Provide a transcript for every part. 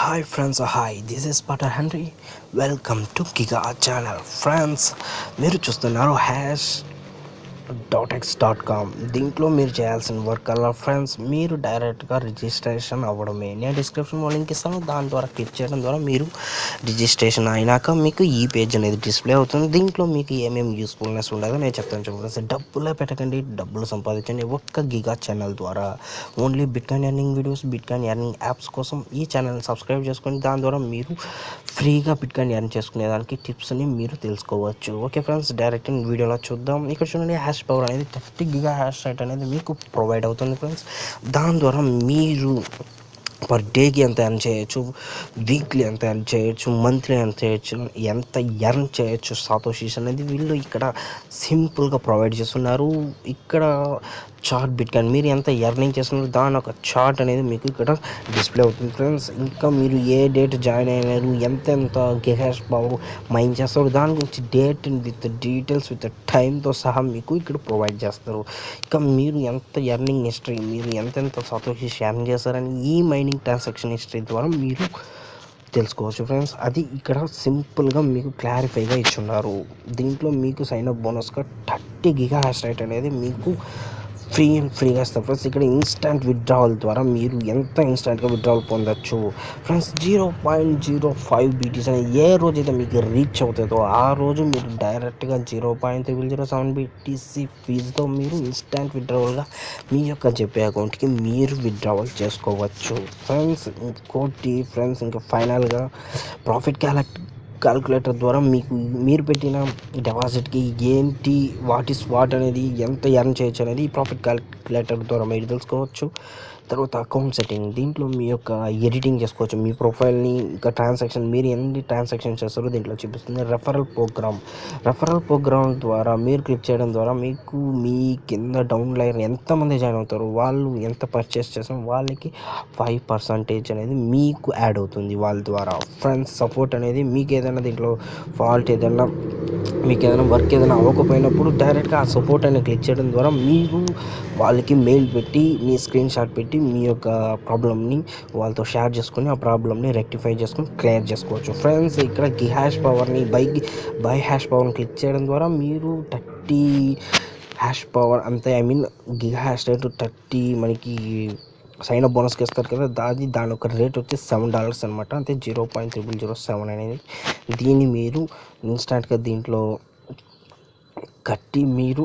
Hi friends, hi, this is Pater Henry. Welcome to gigachannel. Friends, మీరు చూస్తున్నారు .x.com. దీంట్లో మీరు చేయాల్సిన వర్క్ అలా ఫ్రెండ్స్, మీరు డైరెక్ట్గా రిజిస్ట్రేషన్ అవ్వడమే. నేను డిస్క్రిప్షన్లో లింక్ ఇస్తాను, దాని ద్వారా క్లిక్ చేయడం ద్వారా మీరు రిజిస్ట్రేషన్ అయినాక మీకు ఈ పేజ్ అనేది డిస్ప్లే అవుతుంది. దీంట్లో మీకు ఏమేమి యూస్ఫుల్నెస్ ఉండదో నేను చెప్తాను. చెప్పండి, డబ్బులే పెట్టకండి, డబ్బులు సంపాదించండి ఒక్క గిగా ఛానల్ ద్వారా. Only bitcoin earning videos, bitcoin earning apps కోసం ఈ ఛానల్ని సబ్స్క్రైబ్ చేసుకొని దాని ద్వారా మీరు ఫ్రీగా బిట్కాయిన్ ఎర్న్ చేసుకునేదానికి టిప్స్ని మీరు తెలుసుకోవచ్చు. ఓకే ఫ్రెండ్స్, డైరెక్ట్ వీడియోలో చూద్దాం. ఇక్కడ చూడండి, హ్యాష్ పవర్ అనేది 30 గిగా హ్యాష్ రేట్ అనేది మీకు ప్రొవైడ్ అవుతుంది ఫ్రెండ్స్. దాని ద్వారా మీరు పర్ డేకి ఎంత ఎర్న్ చేయొచ్చు, వీక్లీ ఎంత ఎర్న్ చేయొచ్చు, మంత్లీ ఎంత చేయొచ్చు, ఎంత ఎర్న్ చేయొచ్చు సాతోషీస్ అనేది వీళ్ళు ఇక్కడ సింపుల్గా ప్రొవైడ్ చేస్తున్నారు. ఇక్కడ చార్ట్ బిట్కాయిన్ మీరు ఎంత ఎర్నింగ్ చేస్తున్నారు దాని ఒక చార్ట్ అనేది మీకు ఇక్కడ డిస్ప్లే అవుతుంది ఫ్రెండ్స్. ఇంకా మీరు ఏ డేట్ జాయిన్ అయినారు, ఎంత గ్యాస్ పవర్ మైన్ చేస్తారు దాని గురించి డేట్ విత్ డీటెయిల్స్ విత్ టైంతో సహా మీకు ఇక్కడ ప్రొవైడ్ చేస్తారు. ఇంకా మీరు ఎంత ఎర్నింగ్ హిస్టరీ, మీరు ఎంతెంత సాతోషి ఎర్న్ చేస్తారని ఈ మైనింగ్ ట్రాన్సాక్షన్ హిస్టరీ ద్వారా మీరు తెలుసుకోవచ్చు ఫ్రెండ్స్. అది ఇక్కడ సింపుల్గా మీకు క్లారిఫైగా ఇచ్చున్నారు. దీంట్లో మీకు సైన్ అప్ బోనస్గా 30 గిగా హ్యాష్ రేట్ అనేది మీకు ఫ్రీగా ఇస్తారు ఫ్రెండ్స్. ఇక్కడ ఇన్స్టంట్ విత్డ్రావల్ ద్వారా మీరు ఎంత ఇన్స్టంట్గా విత్డ్రావల్ పొందొచ్చు ఫ్రెండ్స్. 0.05 బీటీస్ అనేది ఏ రోజైతే మీకు రీచ్ అవుతుందో ఆ రోజు మీరు డైరెక్ట్గా 0.0007 బీటీసీ ఫీజుతో మీరు ఇన్స్టంట్ విత్డ్రావల్గా మీ యొక్క జెపే అకౌంట్కి మీరు విత్డ్రావల్ చేసుకోవచ్చు ఫ్రెండ్స్. ఇంకోటి ఫ్రెండ్స్, ఇంకా ఫైనల్గా ప్రాఫిట్ క్యాల్కులేటర్ ద్వారా మీకు మీరు పెట్టిన డిపాజిట్కి ఏంటి వాట్ అనేది ఎంత ఎర్న్ చేయొచ్చు అనేది ఈ ప్రాఫిట్ క్యాల్కులేటర్ ద్వారా మీరు తెలుసుకోవచ్చు. తర్వాత అకౌంట్ సెట్టింగ్, దీంట్లో మీ యొక్క ఎడిటింగ్ చేసుకోవచ్చు మీ ప్రొఫైల్ని. ఇంకా ట్రాన్సాక్షన్ మీరు ఎన్ని ట్రాన్సాక్షన్ చేస్తారో దీంట్లో చూపిస్తుంది. రెఫరల్ ప్రోగ్రామ్ ద్వారా మీరు క్లిక్ చేయడం ద్వారా మీకు మీ కింద డౌన్ లైన్ ఎంతమంది జాయిన్ అవుతారో వాళ్ళు ఎంత పర్చేస్ చేస్తారో వాళ్ళకి 5% అనేది మీకు యాడ్ అవుతుంది వాళ్ళ ద్వారా ఫ్రెండ్స్. సపోర్ట్ అనేది మీకు ఏదైనా దీంట్లో ఫాల్ట్ ఏదైనా మీకు ఏదైనా వర్క్ ఏదైనా అవ్వకపోయినప్పుడు డైరెక్ట్గా ఆ సపోర్ట్ అనేది క్లిక్ చేయడం ద్వారా మీరు వాళ్ళకి మెయిల్ పెట్టి మీ స్క్రీన్ షాట్ పెట్టి మీ యొక్క ప్రాబ్లమ్ని వాళ్ళతో షేర్ చేసుకొని ఆ ప్రాబ్లమ్ని రెక్టిఫై చేసుకొని క్లియర్ చేసుకోవచ్చు ఫ్రెండ్స్. ఇక్కడ హ్యాష్ పవర్ని బై హ్యాష్ పవర్ని క్లిక్ చేయడం ద్వారా మీరు 30 హ్యాష్ పవర్ అంతే గిగా హ్యాష్ రేట్ 30 మనకి సైన్ అప్ బోనస్కి ఇస్తారు కదా, దాని ఒక రేట్ వచ్చి $7 అనమాట. అంతే 0.0007 అనేది. దీన్ని మీరు ఇన్స్టాంట్గా దీంట్లో కట్టి మీరు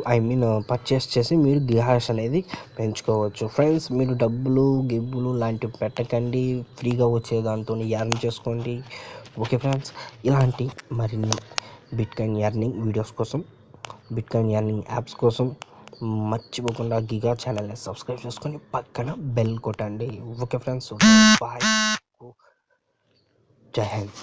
పర్చేస్ చేసి మీరు గిగా హ్యాష్ అనేది పెంచుకోవచ్చు ఫ్రెండ్స్. మీరు గిబ్బులు లాంటివి పెట్టకండి, ఫ్రీగా వచ్చే దాంతో ఎర్న్ చేసుకోండి. ఓకే ఫ్రెండ్స్, ఇలాంటి మరిన్ని బిట్కాయిన్ ఎర్నింగ్ వీడియోస్ కోసం, బిట్కాయిన్ ఎర్నింగ్ యాప్స్ కోసం మర్చిపోకుండా గిగా ఛానల్ని సబ్స్క్రైబ్ చేసుకొని పక్కన బెల్ కొట్టండి. ఓకే ఫ్రెండ్స్, బాయ్, జై హింద్.